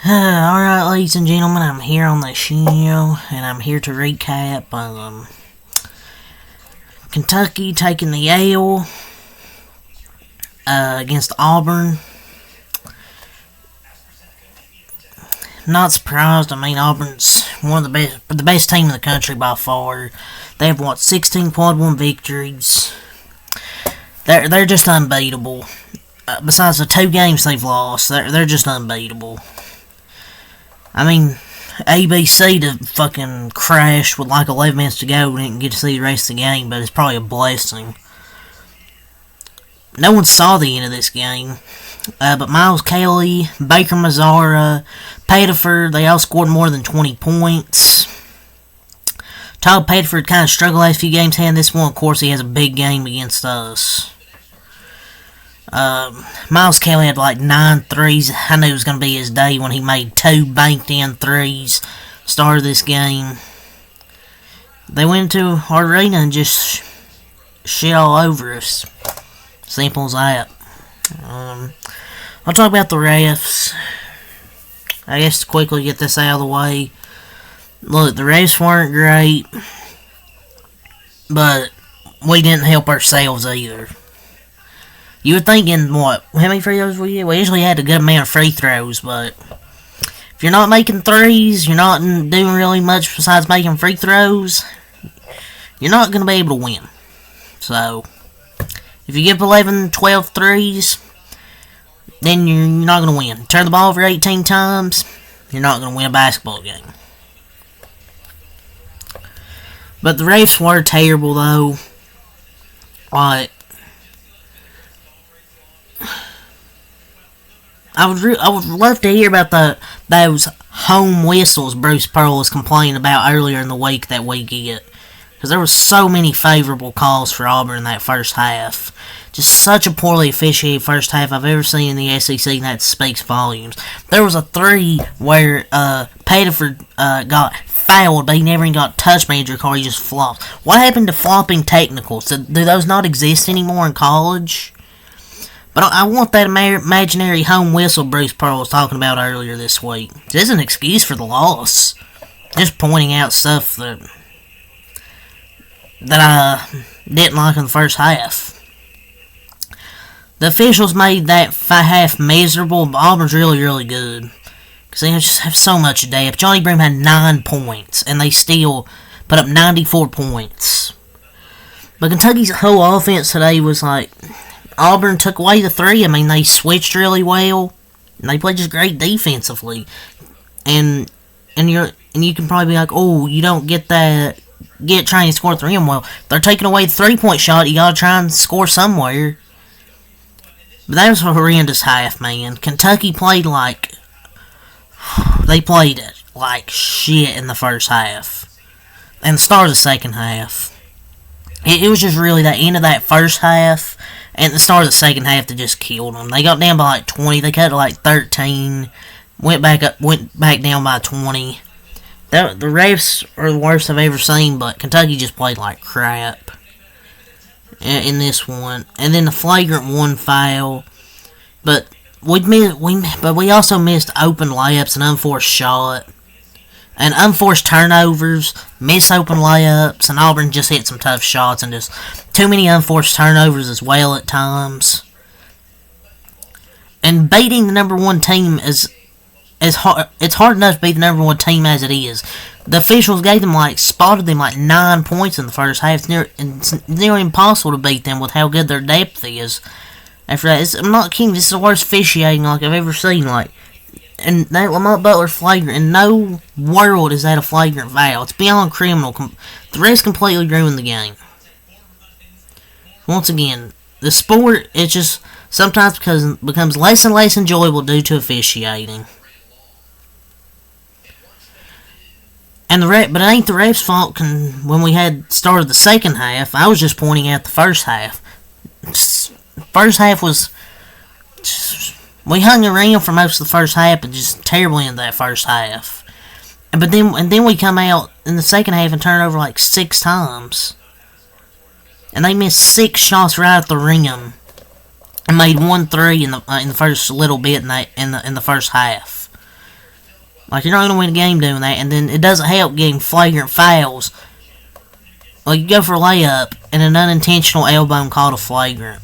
Alright, ladies and gentlemen, I'm here on the show, and I'm here to recap Kentucky taking the L against Auburn. Not surprised. I mean, Auburn's one of the best team in the country by far. They have 16 quad one victories. They're just unbeatable. Besides the 2 games they've lost, they're just unbeatable. I mean, ABC to fucking crash with like 11 minutes to go. We didn't get to see the rest of the game, but it's probably a blessing. No one saw the end of this game. But Miles Kelly, Baker Mazzara, Pettiford, they all scored more than 20 points. Todd Pettiford kind of struggled last few games. And this one, of course, he has a big game against us. Miles Kelly had like 9 threes. I knew it was going to be his day when he made 2 banked-in threes. Started this game. They went into our arena and just shit all over us. Simple as that. I'll talk about the refs. I guess to quickly get this out of the way. Look, the refs weren't great, but we didn't help ourselves either. You would think in how many free throws we had? We usually had a good amount of free throws, but if you're not making threes, you're not doing really much besides making free throws, you're not going to be able to win. So, if you give 11, 12 threes, then you're not going to win. Turn the ball over 18 times, you're not going to win a basketball game. But the refs were terrible, though. Like, I would love to hear about those home whistles Bruce Pearl was complaining about earlier in the week that we get. Because there were so many favorable calls for Auburn in that first half. Just such a poorly officiated first half I've ever seen in the SEC, and that speaks volumes. There was a 3 where Pettiford got fouled, but he never even got touched by Andrew Carr. He just flopped. What happened to flopping technicals? Do those not exist anymore in college? But I want that imaginary home whistle Bruce Pearl was talking about earlier this week. This is an excuse for the loss. Just pointing out stuff that I didn't like in the first half. The officials made that half miserable, but Auburn's really, really good. Because they just have so much depth. Johnny Broom had 9 points, and they still put up 94 points. But Kentucky's whole offense today was like, Auburn took away the 3. I mean, they switched really well, and they played just great defensively. And you can probably be like, oh, you don't get trying to score 3 of them. Well, they're taking away the 3-point shot. You gotta try and score somewhere. But that was a horrendous half, man. Kentucky played like shit in the first half, and the start of the second half. It was just really the end of that first half and the start of the second half that just killed them. They got down by like 20. They cut to like 13. Went back down by 20. The refs are the worst I've ever seen, but Kentucky just played like crap in this one. And then the flagrant 1 foul, but we also missed open layups and unforced shot. And unforced turnovers, miss open layups, and Auburn just hit some tough shots, and just too many unforced turnovers as well at times. And beating the number 1 team is hard. It's hard enough to beat the number 1 team as it is. The officials spotted them 9 points in the first half. It's nearly impossible to beat them with how good their depth is. After that, I'm not kidding. This is the worst officiating I've ever seen. And that Lamont Butler flagrant, in no world is that a flagrant foul. It's beyond criminal. The refs completely ruined the game. Once again, the sport, it just sometimes becomes less and less enjoyable due to officiating. But it ain't the refs' fault. When we had started the second half, I was just pointing out the first half. First half was... We hung around for most of the first half, but just terribly in that first half. And then we come out in the second half and turn over 6 times. And they missed 6 shots right at the rim, and made 1 3 in the first little bit in the first half. Like, you're not going to win a game doing that. And then it doesn't help getting flagrant fouls. Like, you go for a layup, and an unintentional elbow called a flagrant.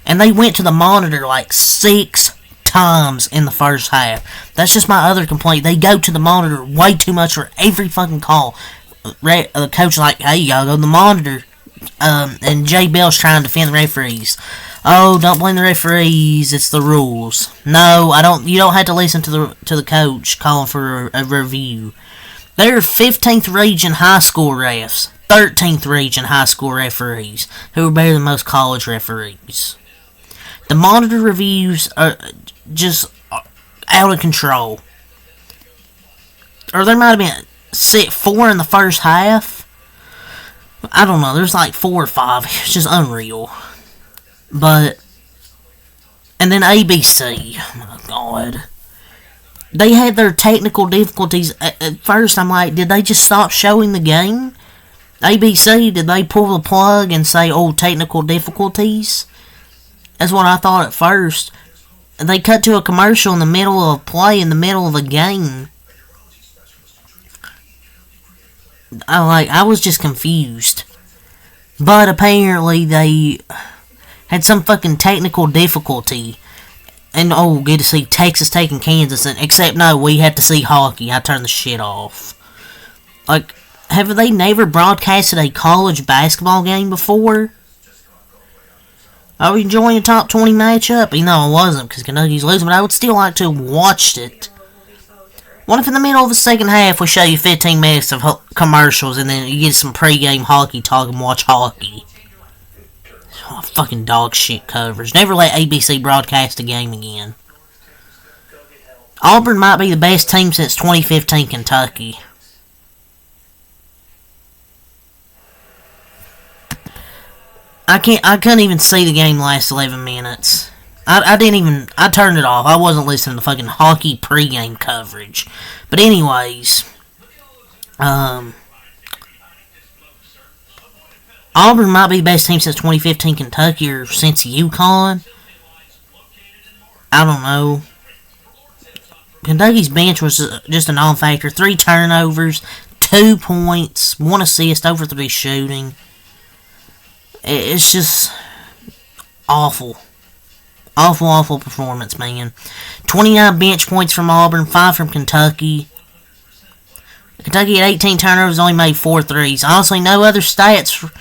And they went to the monitor like 6 times in the first half. That's just my other complaint. They go to the monitor way too much for every fucking call. The coach like, hey, y'all go to the monitor. And Jay Bell's trying to defend the referees. Oh, don't blame the referees. It's the rules. No, I don't. You don't have to listen to the coach calling for a review. They're 15th region high school refs, 13th region high school referees, who are better than most college referees. The monitor reviews are just out of control. Or there might have been 4 in the first half. I don't know. There's like 4 or 5. It's just unreal. But, and then ABC. Oh my God. They had their technical difficulties. At first, I'm like, did they just stop showing the game? ABC, did they pull the plug and say, oh, technical difficulties? That's what I thought at first. They cut to a commercial in the middle of a play, in the middle of a game. I was just confused. But apparently they had some fucking technical difficulty. And oh, good to see Texas taking Kansas. Except no, we had to see hockey. I turned the shit off. Like, have they never broadcasted a college basketball game before? Are we enjoying a top 20 matchup? You know, I wasn't because Kentucky's losing, but I would still like to have watched it. What if in the middle of the second half we show you 15 minutes of commercials and then you get some pregame hockey talk and watch hockey? Oh, fucking dog shit coverage. Never let ABC broadcast a game again. Auburn might be the best team since 2015 Kentucky. I couldn't even see the game last 11 minutes. I turned it off. I wasn't listening to fucking hockey pregame coverage. But anyways, Auburn might be the best team since 2015 Kentucky or since UConn. I don't know. Kentucky's bench was just a non-factor. 3 turnovers, 2 points, 1 assist, over 3 shooting. It's just awful. Awful performance, man. 29 bench points from Auburn, 5 from Kentucky. Kentucky had 18 turnovers, only made 4 threes. Honestly, no other stats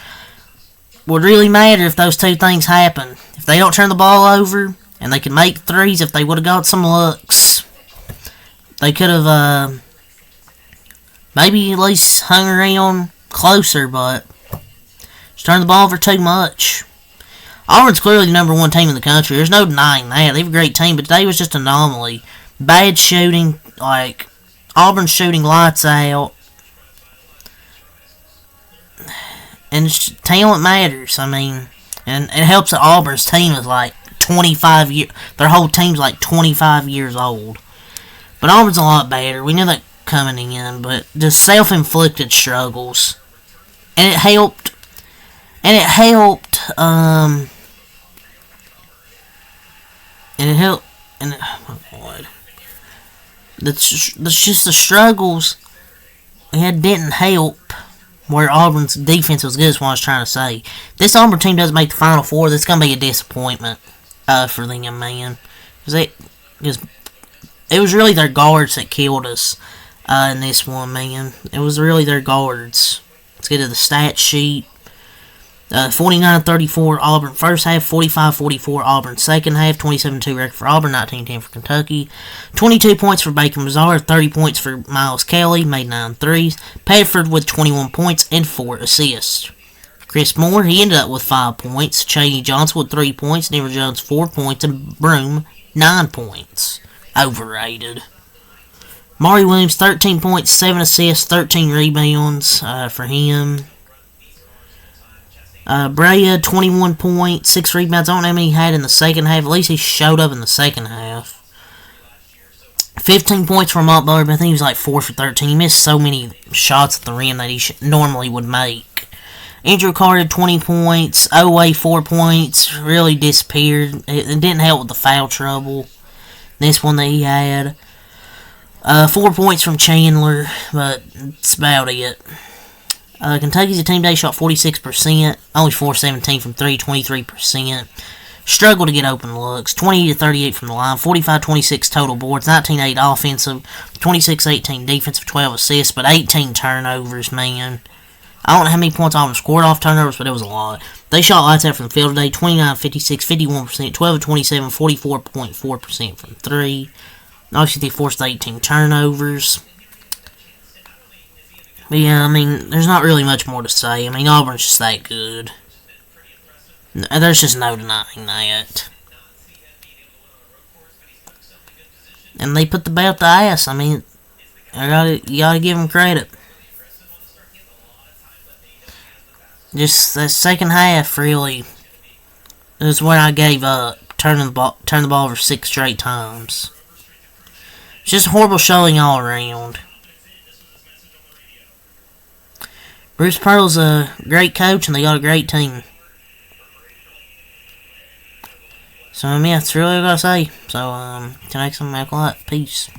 would really matter if those 2 things happen. If they don't turn the ball over, and they could make threes, if they would have got some looks, they could have maybe at least hung around closer, but just turned the ball over too much. Auburn's clearly the number 1 team in the country. There's no denying that. They have a great team, but today was just an anomaly. Bad shooting, like Auburn shooting lights out. And talent matters. I mean, and it helps that Auburn's team is like 25 years. Their whole team's like 25 years old. But Auburn's a lot better. We knew that coming in, but just self-inflicted struggles. And it helped. Oh God. That's just the struggles. It didn't help where Auburn's defense was good, is what I was trying to say. This Auburn team doesn't make the Final Four. That's going to be a disappointment for them, man. Because it was really their guards that killed us in this one, man. It was really their guards. Let's get to the stat sheet. 49-34 Auburn first half, 45-44 Auburn second half, 27-2 record for Auburn, 19-10 for Kentucky, 22 points for Bacon Mazar, 30 points for Miles Kelly, made 9 threes, Padford with 21 points and 4 assists. Chris Moore, he ended up with 5 points, Chaney Johnson with 3 points, Never Jones 4 points, and Broom 9 points. Overrated. Maury Williams, 13 points, 7 assists, 13 rebounds for him. Brea, 21 points, 6 rebounds. I don't know how many he had in the second half. At least he showed up in the second half. 15 points from Mont Butler, but I think he was like 4 for 13. He missed so many shots at the rim that he normally would make. Andrew Carter, 20 points. Owe, 4 points. Really disappeared. It didn't help with the foul trouble. This one that he had. 4 points from Chandler, but that's about it. Kentucky's a team they shot 46%, only 4-17 from 3, 23%. Struggled to get open looks, 20-38 from the line, 45-26 total boards, 19-8 offensive, 26-18 defensive, 12 assists, but 18 turnovers, man. I don't know how many points Auburn scored off turnovers, but it was a lot. They shot lights out from the field today, 29-56, 51%, 12-27, 44.4% from 3. Obviously, they forced 18 turnovers. But yeah, I mean, there's not really much more to say. I mean, Auburn's just that good. There's just no denying that. And they put the belt to ass. I mean, you gotta give them credit. Just that second half really is when I gave up. Turning the ball over 6 straight times. It's just a horrible showing all around. Bruce Pearl's a great coach and they got a great team. So, yeah, that's really what I gotta say. So, till next time, make a lot. Peace.